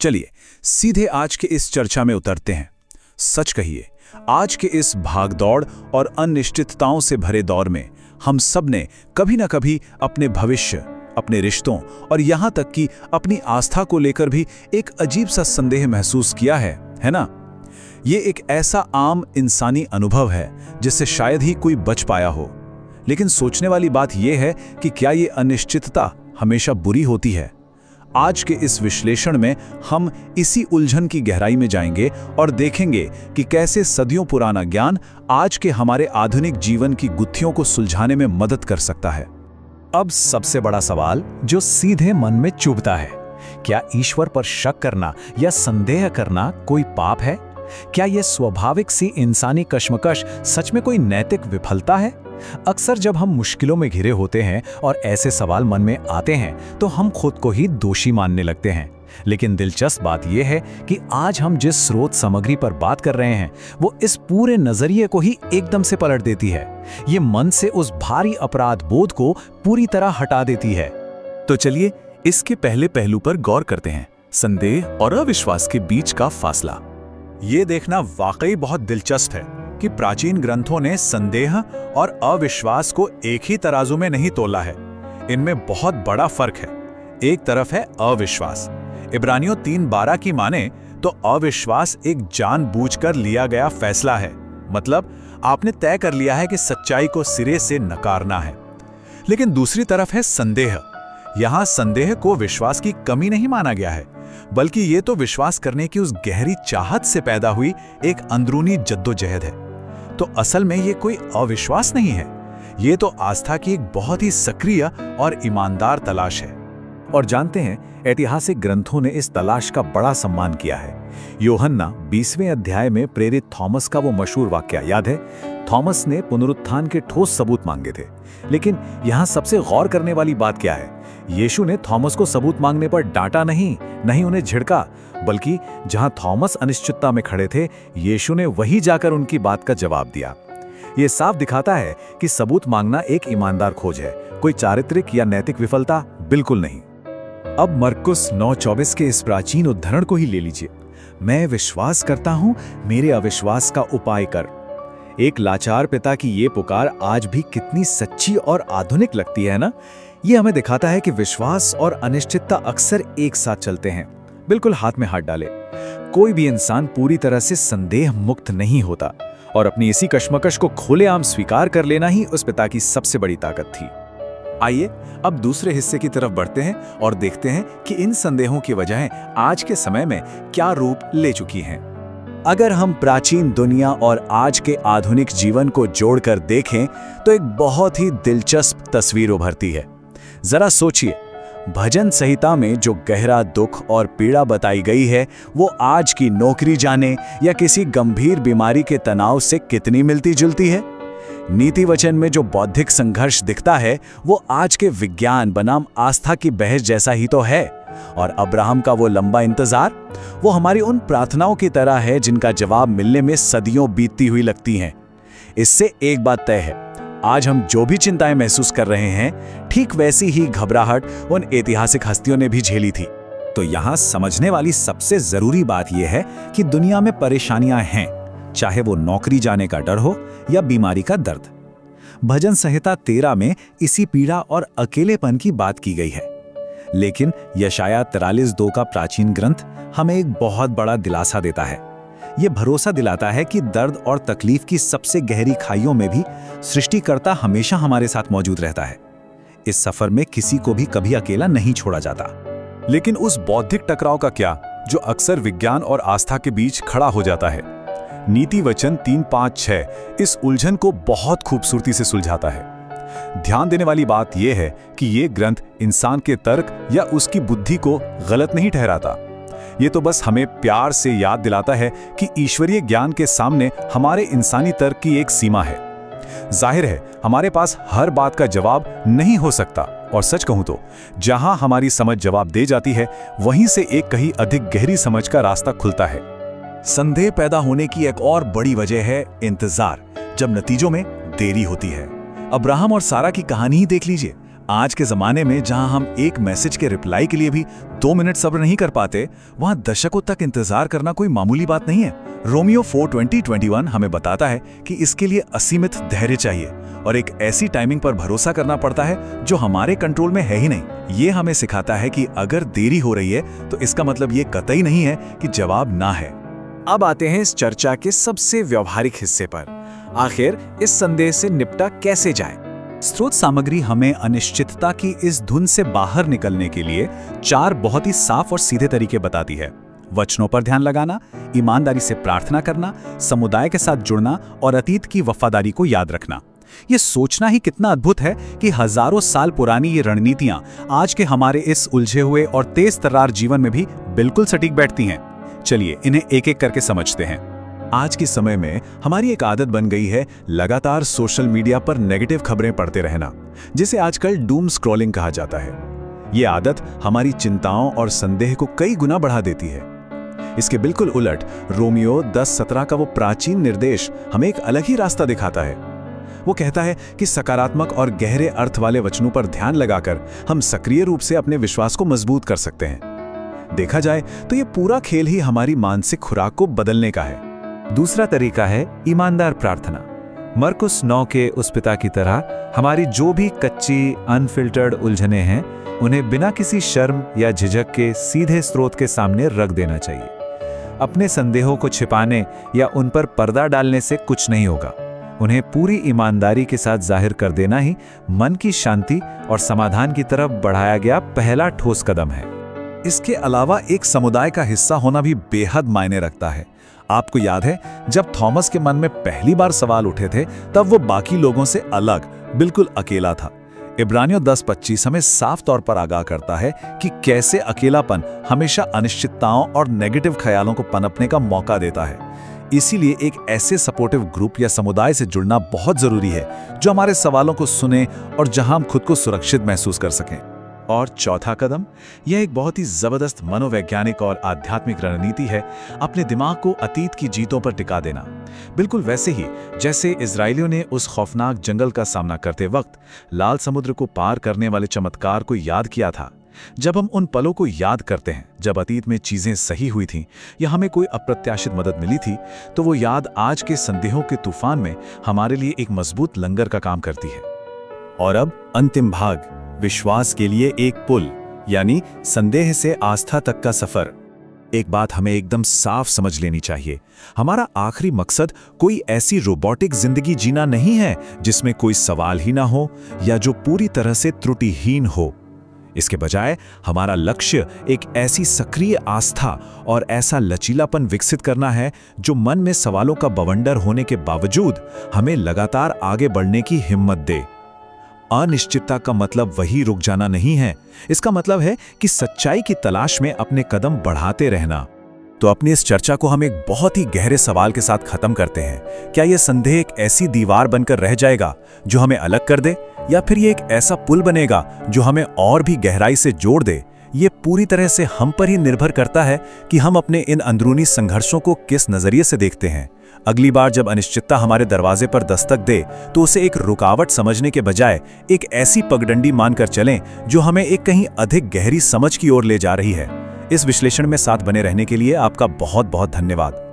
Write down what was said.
चलिए सीधे आज के इस चर्चा में उतरते हैं। सच कहिए, आज के इस भागदौड़ और अनिश्चितताओं से भरे दौर में हम सब ने कभी ना कभी अपने भविष्य, अपने रिश्तों और यहाँ तक कि अपनी आस्था को लेकर भी एक अजीब सा संदेह महसूस किया है ना? ये एक ऐसा आम इंसानी अनुभव है जिससे शायद ही कोई बच पाया हो। लेकिन सोचने वाली बात यह है कि क्या ये अनिश्चितता हमेशा बुरी होती है? आज के इस विश्लेषण में हम इसी उलझन की गहराई में जाएंगे और देखेंगे कि कैसे सदियों पुराना ज्ञान आज के हमारे आधुनिक जीवन की गुत्थियों को सुलझाने में मदद कर सकता है। अब सबसे बड़ा सवाल जो सीधे मन में चुभता है, क्या ईश्वर पर शक करना या संदेह करना कोई पाप है? क्या यह स्वाभाविक सी इंसानी कश्मकश सच में कोई नैतिक विफलता है? अक्सर जब हम मुश्किलों में घिरे होते हैं और ऐसे सवाल मन में आते हैं तो हम खुद को ही दोषी मानने लगते हैं। लेकिन दिलचस्प बात यह है कि आज हम जिस स्रोत सामग्री पर बात कर रहे हैं वो इस पूरे नजरिए को ही एकदम से पलट देती है। ये मन से उस भारी अपराध बोध को पूरी तरह हटा देती है। तो चलिए इसके पहले पहलू पर गौर करते हैं, संदेह और अविश्वास के बीच का फासला। ये देखना वाकई बहुत दिलचस्प है कि प्राचीन ग्रंथों ने संदेह और अविश्वास को एक ही तराजू में नहीं तोला है। इनमें बहुत बड़ा फर्क है। एक तरफ है अविश्वास। इब्रानियों 3:12 की माने तो अविश्वास एक जानबूझकर लिया गया फैसला है। मतलब आपने तय कर लिया है कि सच्चाई को सिरे से नकारना है। लेकिन दूसरी तरफ है संदेह। यहां संदेह को विश्वास की कमी नहीं माना गया है, बल्कि ये तो विश्वास करने की उस गहरी चाहत से पैदा हुई एक अंदरूनी जद्दोजहद है। तो असल में ये कोई अविश्वास नहीं है, ये तो आस्था की एक बहुत ही सक्रिय और ईमानदार तलाश है। और जानते हैं, ऐतिहासिक ग्रंथों ने इस तलाश का बड़ा सम्मान किया है। यूहन्ना 20वें अध्याय में प्रेरित थॉमस का वो मशहूर वाक्य याद है? थॉमस ने पुनरुत्थान के ठोस सबूत मांगे थे। लेकिन यहाँ सबसे गौर करने वाली बात क्या है? यीशु ने थॉमस को सबूत मांगने पर डांटा नहीं उन्हें झिड़का, बल्कि जहां थॉमस अनिश्चितता में खड़े थे, यीशु ने वहीं जाकर उनकी बात का जवाब दिया। ये साफ दिखाता है कि सबूत मांगना एक ईमानदार खोज है, कोई चारित्रिक या नैतिक विफलता बिल्कुल नहीं। अब मरकुस 9:24 के इस प्राचीन उद्धरण को ही ले लीजिए। मैं विश्वास करता हूं, मेरे अविश्वास का उपाय कर। एक लाचार पिता की ये पुकार आज भी कितनी सच्ची और आधुनिक लगती है ना? ये हमें दिखाता है कि विश्वास और अनिश्चितता अक्सर एक साथ चलते हैं, बिल्कुल हाथ में हाथ डाले। कोई भी इंसान पूरी तरह से संदेह मुक्त नहीं होता, और अपनी इसी कश्मकश को खुलेआम स्वीकार कर लेना ही उस पिता की सबसे बड़ी ताकत थी। आइए अब दूसरे हिस्से की तरफ बढ़ते हैं और देखते हैं कि इन संदेहों की वजहें आज के समय में क्या रूप ले चुकी हैं। अगर हम प्राचीन दुनिया और आज के आधुनिक जीवन को जोड़कर देखें तो एक बहुत ही दिलचस्प तस्वीर उभरती है। जरा सोचिए, भजन संहिता में जो गहरा दुख और पीड़ा बताई गई है वो आज की नौकरी जाने या किसी गंभीर बीमारी के तनाव से कितनी मिलती जुलती है। नीति वचन में जो बौद्धिक संघर्ष दिखता है वो आज के विज्ञान बनाम आस्था की बहस जैसा ही तो है। और अब्राहम का वो लंबा इंतजार, वो हमारी उन प्रार्थनाओं की तरह है जिनका जवाब मिलने में सदियों बीतती हुई लगती हैं। इससे एक बात तय है, आज हम जो भी चिंताएं महसूस कर रहे हैं, ठीक वैसी ही घबराहट उन ऐतिहासिक हस्तियों ने भी झेली थी। तो यहाँ समझने वाली सबसे जरूरी बात यह है कि दुनिया में परेशानियां हैं, चाहे वो नौकरी जाने का डर हो या बीमारी का दर्द। भजन संहिता 13 में इसी पीड़ा और अकेलेपन की बात की गई है। लेकिन यशाया 43:2 का प्राचीन ग्रंथ हमें एक बहुत बड़ा दिलासा देता है। ये भरोसा दिलाता है कि दर्द और तकलीफ की सबसे गहरी खाइयों में भी सृष्टिकर्ता हमेशा हमारे साथ मौजूद रहता है। इस सफर में किसी को भी कभी अकेला नहीं छोड़ा जाता। लेकिन उस बौद्धिक टकराव का क्या, जो अक्सर विज्ञान और आस्था के बीच खड़ा हो जाता है? नीति वचन 3:5-6 इस उलझन को बहुत खूबसूरती से सुलझाता है। ध्यान देने वाली बात यह है कि ये ग्रंथ इंसान के तर्क या उसकी बुद्धि को गलत नहीं ठहराता। ये तो बस हमें प्यार से याद दिलाता है कि ईश्वरीय ज्ञान के सामने हमारे इंसानी तर्क की एक सीमा है। जाहिर है, हमारे पास हर बात का जवाब नहीं हो सकता, और सच कहूं तो जहां हमारी समझ जवाब दे जाती है, वहीं से एक कहीं अधिक गहरी समझ का रास्ता खुलता है। संदेह पैदा होने की एक और बड़ी वजह है इंतजार, जब नतीजों में देरी होती है। अब्राहम और सारा की कहानी ही देख लीजिए। आज के ज़माने में जहां हम एक मैसेज के रिप्लाई के लिए भी 2 मिनट सब्र नहीं कर पाते, वहां दशकों तक इंतजार करना कोई मामूली बात नहीं है। रोमियो 4:20-21 हमें बताता है कि इसके लिए असीमित धैर्य चाहिए और एक ऐसी टाइमिंग पर भरोसा करना पड़ता है जो हमारे कंट्रोल में है ही नहीं। ये हमें सिखाता है कि अगर देरी हो रही है तो इसका मतलब ये कतई नहीं है कि जवाब ना है। अब आते हैं इस चर्चा के सबसे व्यवहारिक हिस्से पर। आखिर इस संदेह से निपटा कैसे जाए? स्रोत सामग्री हमें अनिश्चितता की इस धुन से बाहर निकलने के लिए 4 बहुत ही साफ और सीधे तरीके बताती है। वचनों पर ध्यान लगाना, ईमानदारी से प्रार्थना करना, समुदाय के साथ जुड़ना और अतीत की वफादारी को याद रखना। ये सोचना ही कितना अद्भुत है कि हजारों साल पुरानी ये रणनीतियां आज के हमारे इस उलझे हुए और तेज तर्रार जीवन में भी बिल्कुल सटीक बैठती हैं। चलिए इन्हें एक एक करके समझते हैं। आज के समय में हमारी एक आदत बन गई है लगातार सोशल मीडिया पर नेगेटिव खबरें पढ़ते रहना, जिसे आजकल डूम स्क्रॉलिंग कहा जाता है। ये आदत हमारी चिंताओं और संदेह को कई गुना बढ़ा देती है। इसके बिल्कुल उलट रोमियो 10:17 का वो प्राचीन निर्देश हमें एक अलग ही रास्ता दिखाता है। वो कहता है कि सकारात्मक और गहरे अर्थ वाले वचनों पर ध्यान लगाकर हम सक्रिय रूप से अपने विश्वास को मजबूत कर सकते हैं। देखा जाए तो ये पूरा खेल ही हमारी मानसिक खुराक को बदलने का है। दूसरा तरीका है ईमानदार प्रार्थना। मरकुस 9 के उस पिता की तरह हमारी जो भी कच्ची अनफिल्टर्ड उलझने हैं, उन्हें बिना किसी शर्म या झिझक के सीधे स्रोत के सामने रख देना चाहिए। अपने संदेहों को छिपाने या उन पर पर्दा डालने से कुछ नहीं होगा। उन्हें पूरी ईमानदारी के साथ जाहिर कर देना ही मन की शांति और समाधान की तरफ बढ़ाया गया पहला ठोस कदम है। इसके अलावा एक समुदाय का हिस्सा होना भी बेहद मायने रखता है। आपको याद है जब थॉमस के मन में पहली बार सवाल उठे थे, तब वो बाकी लोगों से अलग, बिल्कुल अकेला था। इब्रानियों 10:25 हमें साफ तौर पर आगाह करता है कि कैसे अकेलापन हमेशा अनिश्चितताओं और नेगेटिव ख्यालों को पनपने का मौका देता है। इसीलिए एक ऐसे सपोर्टिव ग्रुप या समुदाय से जुड़ना बहुत जरूरी है जो हमारे सवालों को सुने और जहां हम खुद को सुरक्षित महसूस कर सकें। और चौथा कदम, यह एक बहुत ही जबरदस्त मनोवैज्ञानिक और आध्यात्मिक रणनीति है, अपने दिमाग को अतीत की जीतों पर टिका देना। बिल्कुल वैसे ही जैसे इजरायलियों ने उस खौफनाक जंगल का सामना करते वक्त लाल समुद्र को पार करने वाले चमत्कार को याद किया था। जब हम उन पलों को याद करते हैं जब अतीत में चीजें सही हुई थीं या हमें कोई अप्रत्याशित मदद मिली थी, तो वो याद आज के संदेहों के तूफान में हमारे लिए एक मजबूत लंगर का काम करती है। और अब अंतिम भाग, विश्वास के लिए एक पुल, यानी संदेह से आस्था तक का सफर। एक बात हमें एकदम साफ समझ लेनी चाहिए, हमारा आखिरी मकसद कोई ऐसी रोबोटिक जिंदगी जीना नहीं है जिसमें कोई सवाल ही ना हो या जो पूरी तरह से त्रुटिहीन हो। इसके बजाय हमारा लक्ष्य एक ऐसी सक्रिय आस्था और ऐसा लचीलापन विकसित करना है जो मन में सवालों का बवंडर होने के बावजूद हमें लगातार आगे बढ़ने की हिम्मत दे। अनिश्चितता का मतलब वही रुक जाना नहीं है, इसका मतलब है कि सच्चाई की तलाश में अपने कदम बढ़ाते रहना। तो अपनी इस चर्चा को हम एक बहुत ही गहरे सवाल के साथ खत्म करते हैं। क्या यह संदेह एक ऐसी दीवार बनकर रह जाएगा जो हमें अलग कर दे, या फिर ये एक ऐसा पुल बनेगा जो हमें और भी गहराई से जोड़ दे? ये पूरी तरह से हम पर ही निर्भर करता है कि हम अपने इन अंदरूनी संघर्षों को किस नजरिए से देखते हैं। अगली बार जब अनिश्चितता हमारे दरवाजे पर दस्तक दे, तो उसे एक रुकावट समझने के बजाय एक ऐसी पगडंडी मानकर चलें जो हमें एक कहीं अधिक गहरी समझ की ओर ले जा रही है। इस विश्लेषण में साथ बने रहने के लिए आपका बहुत बहुत धन्यवाद।